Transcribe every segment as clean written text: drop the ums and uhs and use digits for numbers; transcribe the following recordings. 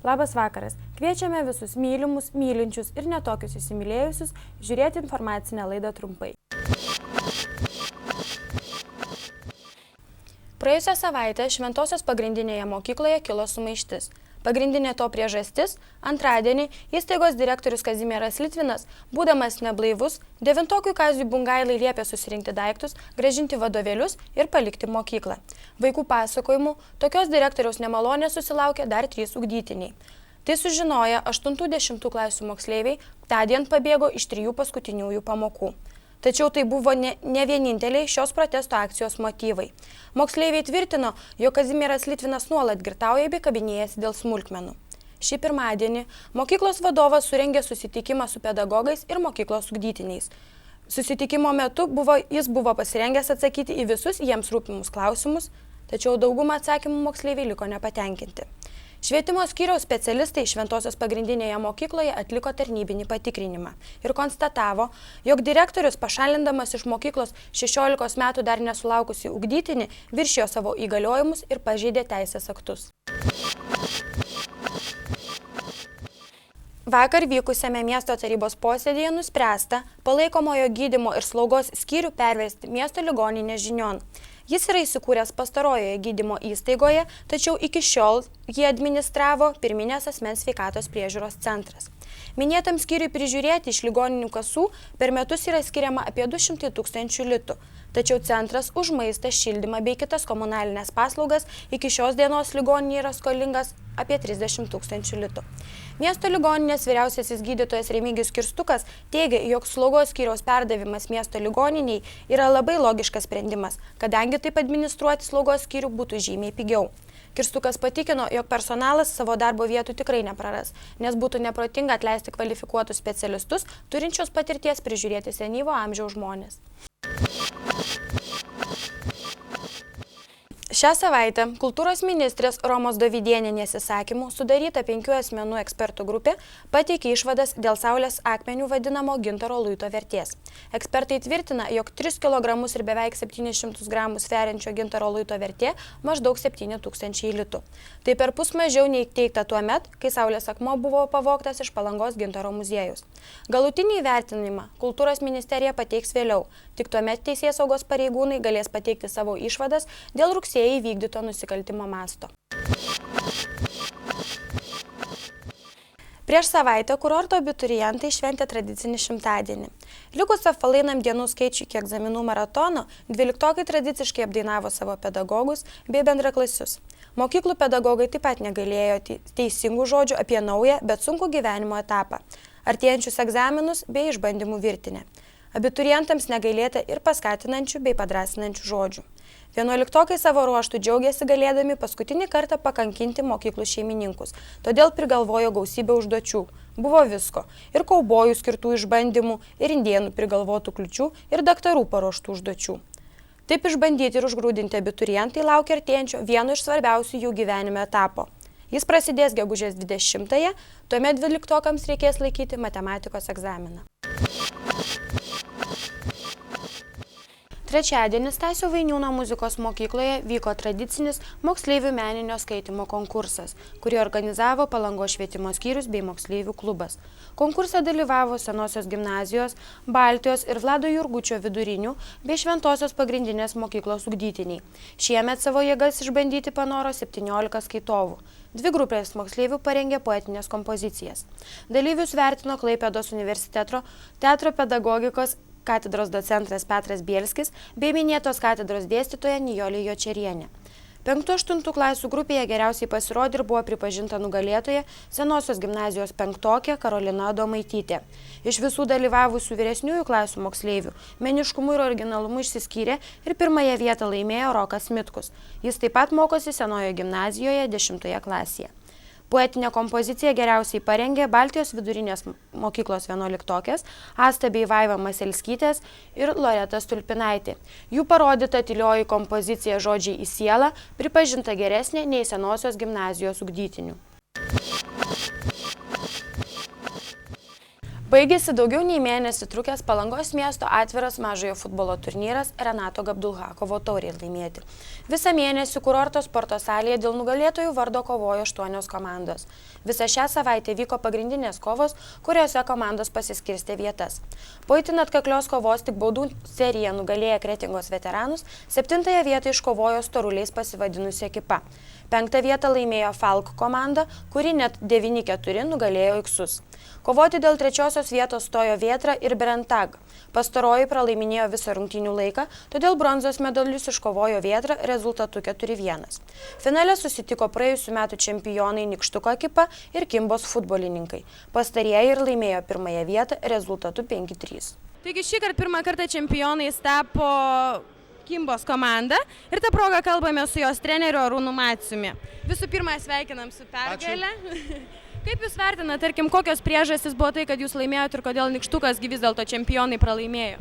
Labas vakaras. Kviečiame visus mylimus, mylinčius ir netokius įsimylėjusius žiūrėti informacinę laidą trumpai. Praėjusią savaitę Šventosios pagrindinėje mokykloje kilo sumaištis. Pagrindinė to priežastis – antradienį įstaigos direktorius Kazimieras Litvinas, būdamas neblaivus, devintokui Kaziui Bungailai liepė susirinkti daiktus, grąžinti vadovėlius ir palikti mokyklą. Vaikų pasakojimų tokios direktoriaus nemalonės susilaukė dar 3 ugdytiniai. Tai sužinoję 8-10 klasių moksleiviai tądien pabėgo iš 3 paskutiniųjų pamokų. Tačiau tai buvo ne vieninteliai šios protesto akcijos motyvai. Moksleiviai tvirtino, jog Kazimieras Litvinas nuolat girtauja bei kabinėjasi dėl smulkmenų. Šį pirmadienį mokyklos vadovas surengė susitikimą su pedagogais ir mokyklos ugdytiniais. Susitikimo metu jis buvo pasirengęs atsakyti į visus jiems rūpimus klausimus, tačiau dauguma atsakymų moksleiviai liko nepatenkinti. Švietimo skyriaus specialistai Šventosios pagrindinėje mokykloje atliko tarnybinį patikrinimą ir konstatavo, jog direktorius, pašalindamas iš mokyklos 16 metų dar nesulaukusį ugdytinį, viršijo savo įgaliojimus ir pažeidė teisės aktus. Vakar vykusiame miesto tarybos posėdėje nuspręsta palaikomojo gydymo ir slaugos skyrių pervesti miesto ligoninės žinion. Jis yra įsikūręs pastarojoje gydymo įstaigoje, tačiau iki šiol jį administravo pirminės asmens sveikatos priežiūros centras. Minėtam skyriui prižiūrėti iš ligoninių kasų per metus yra skiriama apie 200 000 litų, tačiau centras už maistą, šildymą bei kitas komunalinės paslaugas iki šios dienos ligoninė yra skolingas apie 30 000 litų. Miesto ligoninės vyriausiasis gydytojas Remigijus Kirstukas teigia, jog slaugos skyriaus perdavimas miesto ligoniniai yra labai logiškas sprendimas, kadangi taip administruoti slaugos skyrių būtų žymiai pigiau. Kirstukas patikino, jog personalas savo darbo vietų tikrai nepraras, nes būtų neprotinga atleisti kvalifikuotus specialistus, turinčios patirties prižiūrėti senyvo amžiaus žmonės. Šią savaitę kultūros ministrės Romos Dovydienės įsakymu sudaryta 5 asmenų ekspertų grupė pateikė išvadas dėl saulės akmenių vadinamo gintaro luito vertės. Ekspertai tvirtina, jog 3 kg ir beveik 700 g sveriančio gintaro luito vertė maždaug 7 000 litų. Tai perpus mažiau nei teigta tuo met, kai saulės akmuo buvo pavogtas iš Palangos gintaro muziejaus. Galutinį įvertinimą kultūros ministerija pateiks vėliau, tik tuomet teisėsaugos pareigūnai galės pateikti savo išvadas dėl rugsėjį įvykdyto nusikaltimo masto. Prieš savaitę kurorto abiturientai šventė tradicinį šimtadienį. Likus apvalainam dienų skaičiui iki egzaminų maratono, 12-okai tradiciškai apdainavo savo pedagogus bei bendraklasius. Mokyklų pedagogai taip pat negailėjo teisingų žodžių apie naują, bet sunkų gyvenimo etapą, artėjančius egzaminus bei išbandymų virtinę. Abiturientams negailėta ir paskatinančių bei padrasinančių žodžių. 11-okai savo ruoštų džiaugiasi galėdami paskutinį kartą pakankinti mokyklų šeimininkus, todėl prigalvojo gausybę užduočių. Buvo visko – ir kaubojų skirtų išbandymų, ir indėnų prigalvotų kliučių, ir daktarų paruoštų užduočių. Taip išbandyti ir užgrūdinti abiturientai laukia artėjančio vieno iš svarbiausių jų gyvenime etapo. Jis prasidės gegužės 20-ąją, tuomet 12-okams reikės laikyti matematikos egzaminą. Trečiadienį Stasio Vainiūno muzikos mokykloje vyko tradicinis moksleivių meninio skaitymo konkursas, kurį organizavo Palangos švietimo skyrius bei moksleivių klubas. Konkurse dalyvavo Senosios gimnazijos, Baltijos ir Vlado Jurgučio vidurinių bei Šventosios pagrindinės mokyklos ugdytiniai. Šiemet savo jėgas išbandyti panoro 17 skaitovų. 2 grupės moksleivių parengė poetinės kompozicijas. Dalyvius vertino Klaipėdos universiteto teatro pedagogikos katedros docentas Petras Bielskis bei minėtos katedros dėstytoja Nijolė Jočerienė. 5-8 klasių grupėje geriausiai pasirodė ir buvo pripažinta nugalėtoja Senosios gimnazijos 5-okė Karolina Adomaitytė. Iš visų dalyvavusių vyresniųjų klasių moksleivių meniškumu ir originalumu išsiskyrė ir 1-ąją vietą laimėjo Rokas Mitkus. Jis taip pat mokosi Senojoje gimnazijoje 10 klasėje. Poetinę kompoziciją geriausiai parengė Baltijos vidurinės mokyklos 11-okės, Asta bei Vaiva Maselskytės ir Loreta Stulpinaitė. Jų parodyta tylioji kompozicija Žodžiai į sielą pripažinta geresnė nei Senosios gimnazijos ugdytinių. Baigėsi daugiau nei mėnesį trukęs Palangos miesto atviras mažojo futbolo turnyras Renato Gabdulhakovo taurei laimėti. Visą mėnesį kurorto sporto salėje dėl nugalėtojų vardo kovojo 8 komandos. Visą šią savaitę vyko pagrindinės kovos, kuriuose komandos pasiskirstė vietas. Po itin atkaklios kovos tik baudų seriją nugalėję Kretingos veteranus, 7 vietą iškovojo Storuliais pasivadinusi ekipa. 5 vietą laimėjo Falk komanda, kuri net 9-4 nugalėjo Iksus. Kovoti dėl 3 vietos stojo Vėtra ir Brentag. Pastaroji pralaiminėjo visą rungtynių laiką, todėl bronzos medalius iškovojo Vėtra rezultatu 4-1. Finale susitiko praėjusių metų čempionai Nykštuko ekipa ir Kimbos futbolininkai. Pastarieji ir laimėjo 1 vietą rezultatu 5-3. Taigi šįkart pirmą kartą čempionais tapo Kimbos komanda ir tą progą kalbame su jos treneriu Arūnu Maciumi. Visų pirma, sveikinam su pergale. Kaip jūs vertinate, tarkim, kokios priežastys buvo tai, kad jūs laimėjote ir kodėl Nykštukas vis dėlto čempionai pralaimėjo?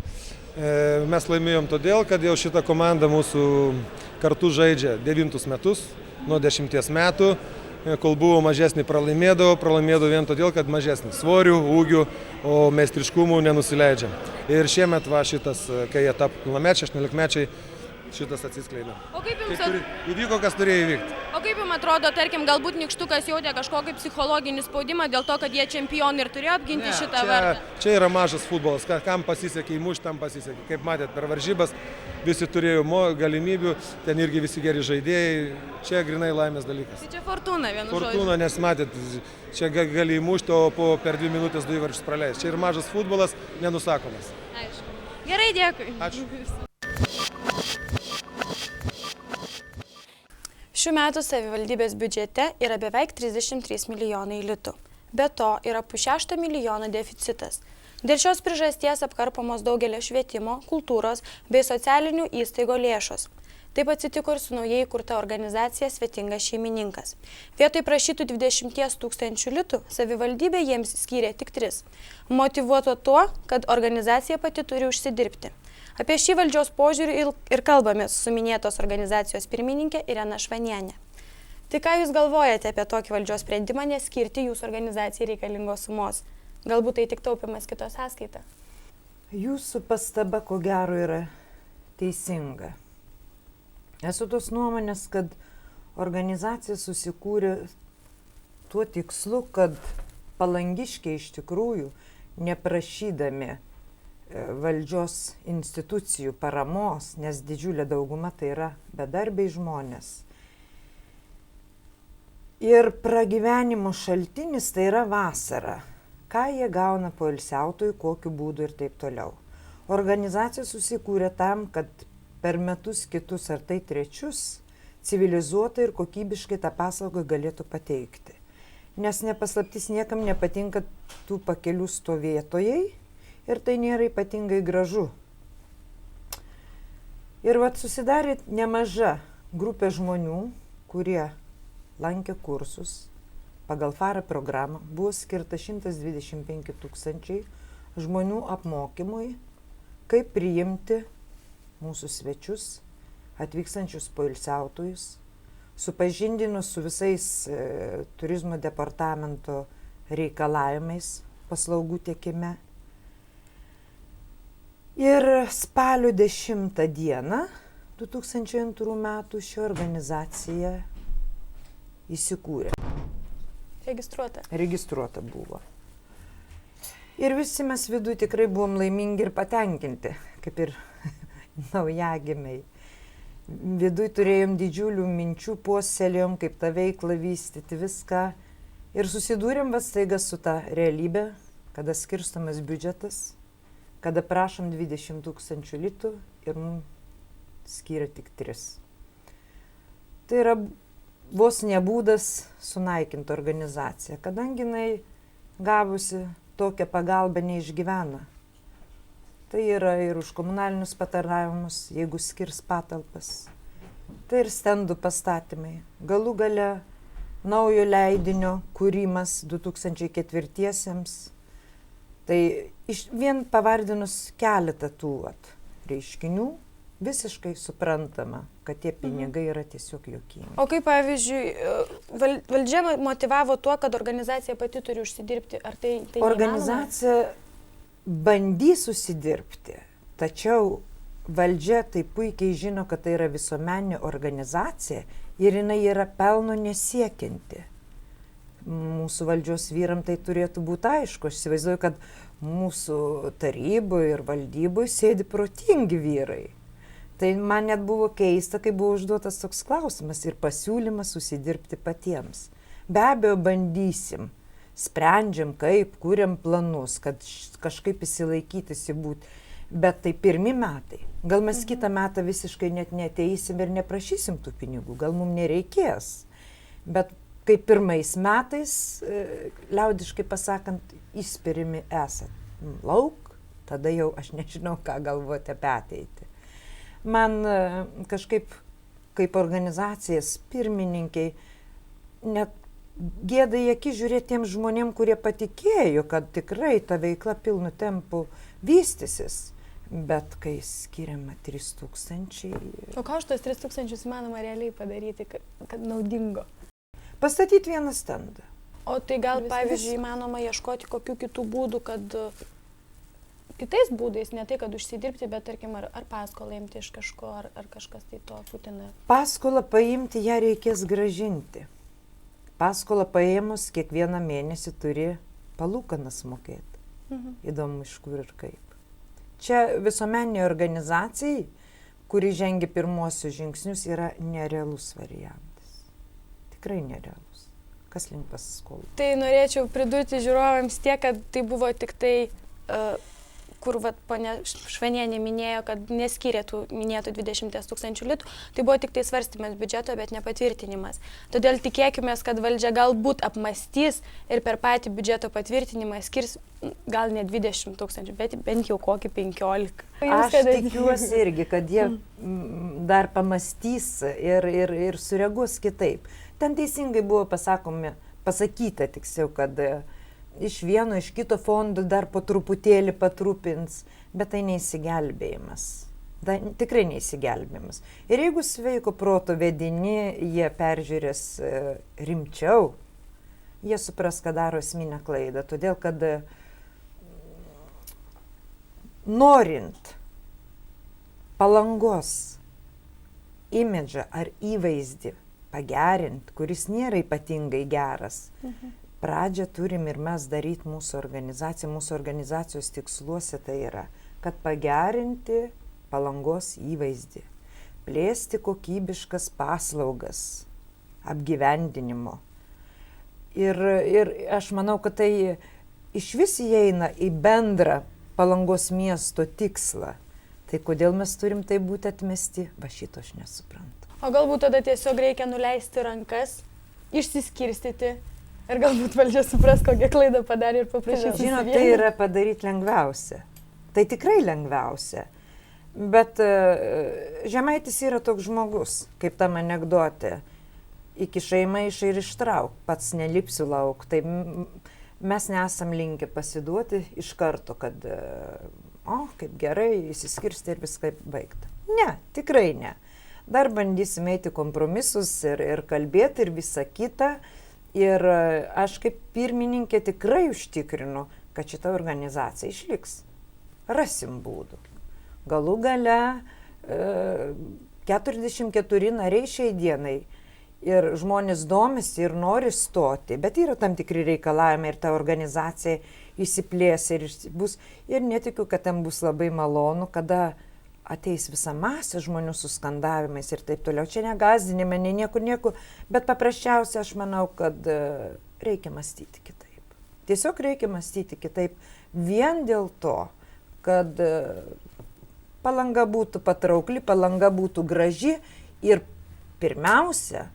Mes laimėjom todėl, kad jau šita komanda mūsų kartu žaidžia 9 metus, nuo 10 metų. Kol buvo mažesnį pralaimėdavo vien todėl, kad mažesnį svorių, ūgių, o meistriškumų nenusileidžia. Ir šiemet šitas, kai jie tapo pilnamečiai, 18-mečiai, šitas atsiskleidė. O kaip jums įvyko, kas turėjo įvykti? O kaip jums atrodo, tarkim, galbūt Nykštukas jautė kažkokį psichologinį spaudimą dėl to, kad jie čempionai ir turėjo apginti šitą vardą? Čia yra mažas futbolas, kam pasisekė įmušti, tam pasisekė. Kaip matėt, per varžybas visi turėjo galimybių, ten irgi visi geri žaidėjai, čia grinai laimės dalykas. Tai čia fortūna vienu žodžiu. Fortūna, nes matėt, čia gali įmušti, o per 2 minutės 2 įvarčius praleis. Čia ir mažas futbolas, nenusakomas. Aišku. Gerai, dėkui. Ačiū. Šių metų savivaldybės biudžete yra beveik 33 milijonai litų. Be to yra 5,6 milijono deficitas. Dėl šios priežasties apkarpamos daugelio švietimo, kultūros bei socialinių įstaigų lėšos. Taip atsitiko ir su naujai įkurta organizacija Svetingas šeimininkas. Vietoj prašytų 20 000 litų savivaldybė jiems skyrė tik 3. Motyvuoto tuo, kad organizacija pati turi užsidirbti. Apie šį valdžios požiūrį ir kalbamės su minėtos organizacijos pirmininkė Irena Švanienė. Tai ką jūs galvojate apie tokį valdžios sprendimą neskirti jūsų organizacijai reikalingos sumos? Galbūt tai tik taupimas kito sąskaita? Jūsų pastaba, ko gero, yra teisinga. Esu tos nuomonės, kad organizacija susikūrė tuo tikslu, kad palangiškiai iš tikrųjų, neprašydami valdžios institucijų paramos, nes didžiulė dauguma tai yra bedarbiai žmonės. Ir pragyvenimo šaltinis tai yra vasara. Ką jie gauna poilsiautojų, kokiu būdu ir taip toliau. Organizacija susikūrė tam, kad per metus kitus ar tai trečius civilizuotai ir kokybiškai tą paslaugą galėtų pateikti. Nes nepaslaptis, niekam nepatinka tų pakelių stovėtojai, ir tai nėra ypatingai gražu. Ir susidarė nemaža grupė žmonių, kurie lankė kursus. Pagal FARA programą buvo skirta 125 000 žmonių apmokymui, kaip priimti mūsų svečius, atvykstančius poilsiautojus, supažindinus su visais turizmo departamento reikalavimais paslaugų tiekime. Ir spalio 10 dieną 2002 metų ši organizacija įsikūrė. Registruota buvo. Ir visi mes viduj tikrai buvom laimingi ir patenkinti, kaip ir naujagimiai. Viduj turėjom didžiulių minčių, puoselėjom, kaip tą veiklą vystyti, viską. Ir susidūrėm staiga su ta realybė, kada skirstomas biudžetas, kada prašom 20 000 litų ir mums skyrė tik 3. Tai yra vos nebūdas sunaikinti organizaciją, kadangi jinai gavusi tokią pagalbą neišgyvena. Tai yra ir už komunalinius patarnavimus, jeigu skirs patalpas. Tai ir stendų pastatymai. Galų gale naujo leidinio kūrimas 2004-iesiems. Tai vien pavardinus keletą tų reiškinių, visiškai suprantama, kad tie pinigai yra tiesiog juokingi. O kaip, pavyzdžiui, valdžia motyvavo tuo, kad organizacija pati turi užsidirbti? Ar tai organizacija bandys užsidirbti, tačiau valdžia tai puikiai žino, kad tai yra visuomeninė organizacija ir jinai yra pelno nesiekianti. Mūsų valdžios vyram tai turėtų būti aišku. Aš įsivaizduoju, kad mūsų taryboje ir valdyboje sėdi protingi vyrai. Tai man net buvo keista, kai buvo užduotas toks klausimas ir pasiūlymas užsidirbti patiems. Be abejo, bandysim, sprendžiam kaip, kuriam planus, kad kažkaip įsilaikyti, įsibūti. Bet tai pirmi metai. Gal mes kitą metą visiškai net neteisim ir neprašysim tų pinigų, gal mums nereikės. Bet kai pirmais metais, liaudiškai pasakant, įspirimi esat lauk, tada jau aš nežinau, ką galvoti apie ateitį. Man kažkaip, kaip organizacijas pirmininkiai, net gėda į akį žiūrėti tiems žmonėm, kurie patikėjo, kad tikrai ta veikla pilnu tempu vystysis. Bet kai skiriama 3000... O ką už tos 3000 įmanoma realiai padaryti, kad naudingo? Pastatyti vieną stendą. O tai gal, pavyzdžiui, įmanoma ieškoti kokių kitų būdų, kad kitais būdais, ne tai, kad užsidirbti, bet tarkim, ar paskolą imti iš kažko, ar kažkas tai to būtina. Paskolą paimti, ją reikės grąžinti. Paskolą paėmus kiekvieną mėnesį turi palūkanas mokėti. Įdomu, iš kur ir kaip. Čia visuomeninė organizacijai, kuri žengia pirmuosius žingsnius, yra nerealus variantas. Tikrai nerealus. Kas link pasiskolų? Tai norėčiau pridurti žiūrovams tiek, kad tai buvo tik tai, kur ponia Švanienė minėjo, kad neskyrė tų minėtų 20 000 litų, tai buvo tik tai svarstymas biudžeto, bet ne patvirtinimas. Todėl tikėkime, kad valdžia galbūt apmastys ir per patį biudžeto patvirtinimą skirs gal ne 20 000, bet bent jau kokį 15. Aš tikiuosi irgi, kad jie dar pamastys ir sureaguos kitaip. Ten teisingai buvo pasakyta tiksliau, kad iš vieno, iš kito fondo dar po truputėlį patrupins, bet tai neįsigelbėjimas. Tikrai neįsigelbėjimas. Ir jeigu sveiko proto vedini, jie peržiūrės rimčiau, jie supras, kad daro esminę klaidą. Todėl, kad norint Palangos imidžą ar įvaizdį pagerinti, kuris nėra ypatingai geras, pradžią turim ir mes daryti mūsų organizaciją. Mūsų organizacijos tiksluose tai yra, kad pagerinti Palangos įvaizdį, plėsti kokybiškas paslaugas, apgyvendinimo. Ir aš manau, kad tai iš vis įeina į bendrą Palangos miesto tikslą. Tai kodėl mes turim tai būti atmesti, va šito aš nesuprantu. O galbūt tada tiesiog reikia nuleisti rankas, išsiskirstyti ir galbūt valdžia supras, kokią klaidą padarė ir paprašys. Žinot, tai yra padaryti lengviausia. Tai tikrai lengviausia. Bet Žemaitis yra toks žmogus, kaip tam anekdote. Įkiša į maišą ir ištrauk, pats nelipsiu lauk. Tai mes nesam linkę pasiduoti iš karto, kad kaip gerai, įsiskirsti ir viską baigta. Ne, tikrai ne. Dar bandysim eiti kompromisus ir kalbėti ir visą kitą. Ir aš kaip pirmininkė tikrai užtikrinu, kad šita organizacija išliks. Rasim būdų. Galų gale 44 nariai šiai dienai ir žmonės domisi ir nori stoti, bet yra tam tikri reikalavimai ir ta organizacija įsiplės ir bus. Ir netikiu, kad ten bus labai malonu, kada ateis visa masė žmonių su skandavimais ir taip toliau. Čia negazdinime, ne niekur, bet paprasčiausia aš manau, kad reikia mąstyti kitaip. Tiesiog reikia mąstyti kitaip vien dėl to, kad Palanga būtų patraukli, Palanga būtų graži ir pirmiausia,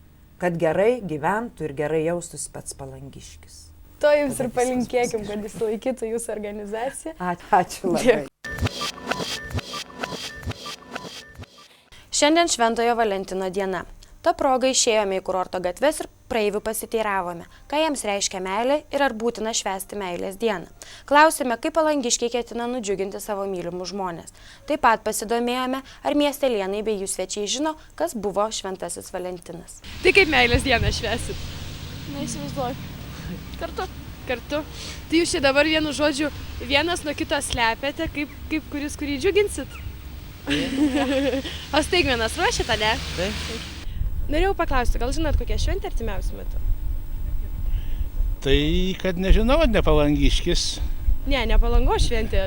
kad gerai gyventų ir gerai jaustųsi pats palangiškis. To jums ir palinkėkim, kad jis laikytų jūsų organizaciją. Ačiū labai. Šiandien Šventojo Valentino diena. Ta proga išėjome į kurorto gatves ir praeivių pasiteiravome, ką jiems reiškia meilė ir ar būtina švęsti meilės dieną. Klausėme, kaip palangiškiai ketina nudžiuginti savo mylimus žmonės. Taip pat pasidomėjome, ar miestelėnai bei jų svečiai žino, kas buvo Šventasis Valentinas. Tai kaip meilės dieną švęsit? Na, įsivaizduoju. Kartu. kartu. Tai jūs čia dabar vienu žodžiu vienas nuo kito slepiate, kaip kuris kurį džiuginsit? O staigmenas ruošiate, ne? Taip. Norėjau paklausti, gal žinot, kokia šventė artimiausiu metu? Tai, kad nežinau, nepalangiškis. Ne Palangos šventė,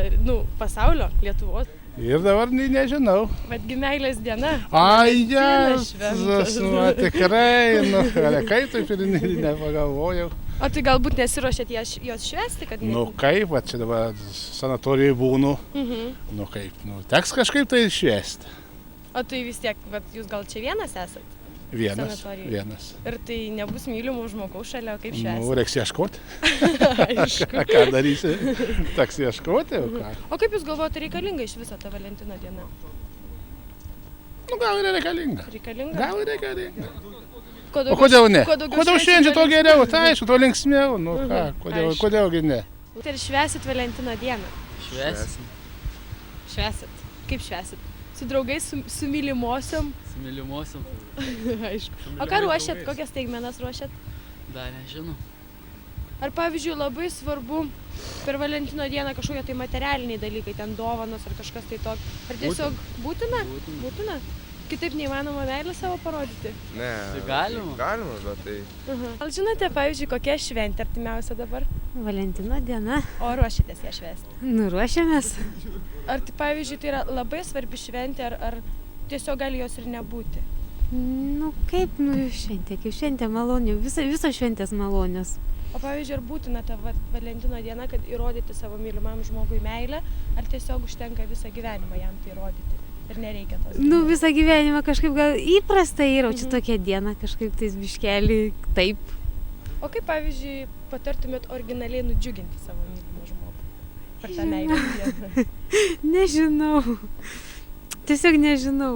pasaulio, Lietuvos. Ir dabar nežinau. Vadgi meilės diena. Ai, Valentinas Jėzus, šventas. tikrai, kaip taip ir nepagalvojau. O tai galbūt nesiruošiat jos švęsti, kad Kaip, va čia dabar sanatorijoje būnu, Mhm. teks kažkaip tai švęsti. O tai vis tiek, jūs gal čia vienas esat? Vienas, Sanatorijoj. vienas. Ir tai nebus mylimų žmogaus šalia, o kaip švęsti? Reiks ieškoti. Aišku. Ką darysi? Teks ieškoti, o ką? O kaip jūs galvojate, reikalinga iš viso ta Valentino diena? Gal ir reikalinga. Reikalinga? Gal ir reikalinga. Kuo O kodėl ne? kuo daugiau Kodėl švenčių, šiandien to tuo geriau? Tai aišku, to linksmiau. Ką, Aišku. kodėlgi ne? Tai ir švęsit Valentino dieną? Švęsim. Švęsit. Kaip švęsit? Su draugais, su mylimosiom? Su mylimosiom. Aišku. O ką ruošiat? Kokias staigmenas ruošiat? Dar nežinau. Ar pavyzdžiui labai svarbu per Valentino dieną kažkokie tai materialiniai dalykai, ten dovanos ar kažkas tai tokio? Ar tiesiog būtina? Būtina. Kitaip neįmanoma meilę savo parodyti? Ne. Tai galima. Galima, bet tai... Gal žinote, pavyzdžiui, kokia šventė artimiausia dabar? Valentino diena. O ruošiatės ją švęsti? Ruošiamės. Ar tai, pavyzdžiui, tai yra labai svarbi šventė, ar tiesiog gali jos ir nebūti? Kaip, šventė, kaip šventė malonių. Visos šventės malonios. O pavyzdžiui, ar būtina ta Valentino diena, kad įrodyti savo mylimam žmogui meilę, ar tiesiog užtenka visą gyvenimą jam tai įrodyti? Ir nereikia tos. Visą gyvenimą kažkaip gal įprasta yra, čia tokia diena kažkaip tais biškelį taip. O kaip, pavyzdžiui, patartumėt originaliai nudžiuginti savo mylimą žmogų? Per tą meilę dieną. Nežinau. Tiesiog nežinau.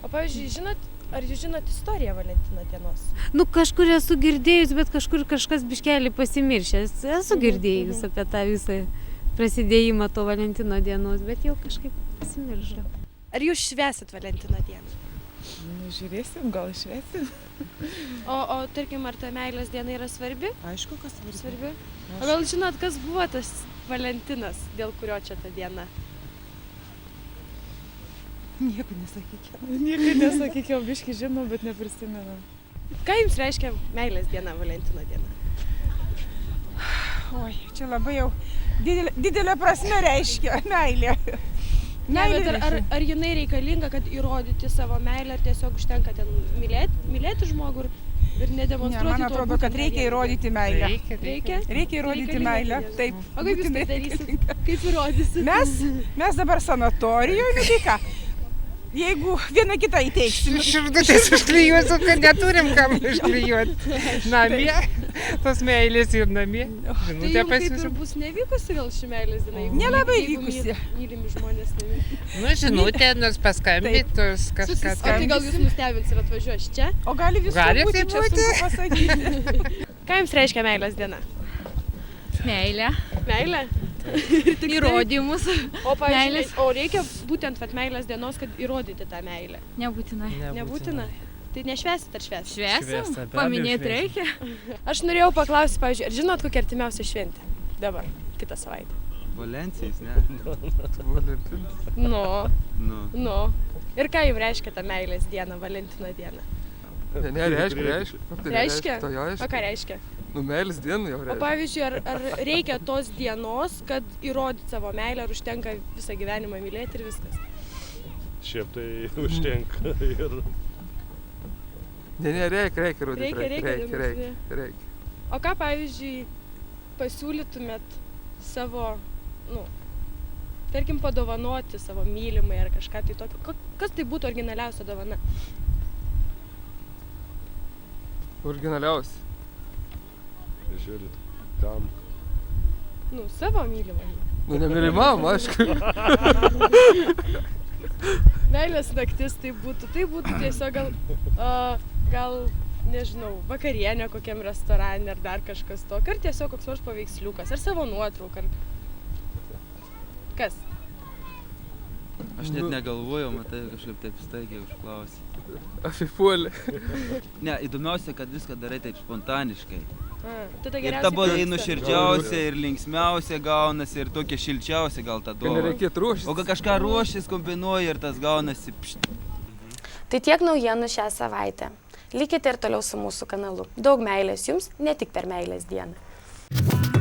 O pavyzdžiui, ar jūs žinot istoriją Valentino dienos? Kažkur esu girdėjus, bet kažkur kažkas biškelį pasimiršęs. Esu girdėjus apie tą visą prasidėjimą to Valentino dienos, bet jau kažkaip pasimiršau. Ar jūs švęsit Valentino dieną? Žiūrėsim, gal švęsim. O tarkim, ar ta meilės diena yra svarbi? Aišku, kas Svarbi. O gal žinot, kas buvo tas Valentinas, dėl kurio čia ta diena? Nieko nesakykime, biški žinau, bet neprisimenu. Ką jums reiškia meilės diena, Valentino diena? Oi, čia labai jau didelė prasme reiškia meilė. Ne, bet ar jinai reikalinga, kad įrodyti savo meilę, ar tiesiog užtenka ten mylėti žmogų ir nedemonstruoti? Man atrodo, kad reikia įrodyti meilę. Reikia? Reikia įrodyti meilę, taip. O kaip jūs tai darysit? Kaip įrodysit? Mes dabar sanatorijoje, tai ką? Jeigu vieną kitą įteiksim. Širdutės užklijuosiu, kad neturim kam užklijuoti. Namie, tos meilės ir namie. Tai jau kaip ir bus nevykusi gal ši meilės diena? Nelabai vykusi. Mylimi žmonės nevykusi. Žinutė, nors paskambintos kažką. O tai gal jūs nustebins ir atvažiuos čia? O gali viskas būti, čia sunku pasakyti. Ką jums reiškia meilės diena? Meilė. Meilė? Įrodymus. O, pavyzdžiui, o reikia būtent meilės dienos, kad įrodyti tą meilę? Nebūtinai. Nebūtina? Tai nešvęsit ar švęsit? Švęsim. Paminėti reikia. Aš norėjau paklausti, pavyzdžiui, ar žinot, kokia artimiausia šventė? Dabar, kitą savaitę. Valencijais, ne? Nu. Ir ką jums reiškia ta meilės diena, Valentino diena? Ne, reiškia. Reiškia? O ką reiškia? Meilės diena jau O reiškia. pavyzdžiui, ar reikia tos dienos, kad įrodyti savo meilę, ar užtenka visą gyvenimą mylėti ir viskas? Šiaip tai užtenka ir... Ne, reikia įrodyti. Reikia. O ką, pavyzdžiui, pasiūlytumėt savo, tarkim, padovanoti savo mylimai ar kažką tai tokio? Kas tai būtų originaliausia dovana? Originaliausia. Žiūrit, kam? Savo mylimai. Nemylimam, aišku. Meilės naktis tai būtų tiesiog gal, nežinau, vakarienė kokiam restorane ar dar kažkas tokio, ar tiesiog koks nors paveiksliukas, ar savo nuotrauką. Kas? Aš net negalvojau, matai, kažkaip taip staigiai užklausė. Apipuolė. Ne, įdomiausia, kad viską darai taip spontaniškai. Tu tai Ir geriausiai ta buvo pavyksta. nuoširdžiausia, ir linksmiausia gaunasi, ir tokia šilčiausia gal ta Kai dovana. nereikėtų ruoštis. O kai kažką ruošis, kombinuoji ir tas gaunasi pšt. Tai tiek naujienų šią savaitę. Likite ir toliau su mūsų kanalu. Daug meilės jums, ne tik per meilės dieną.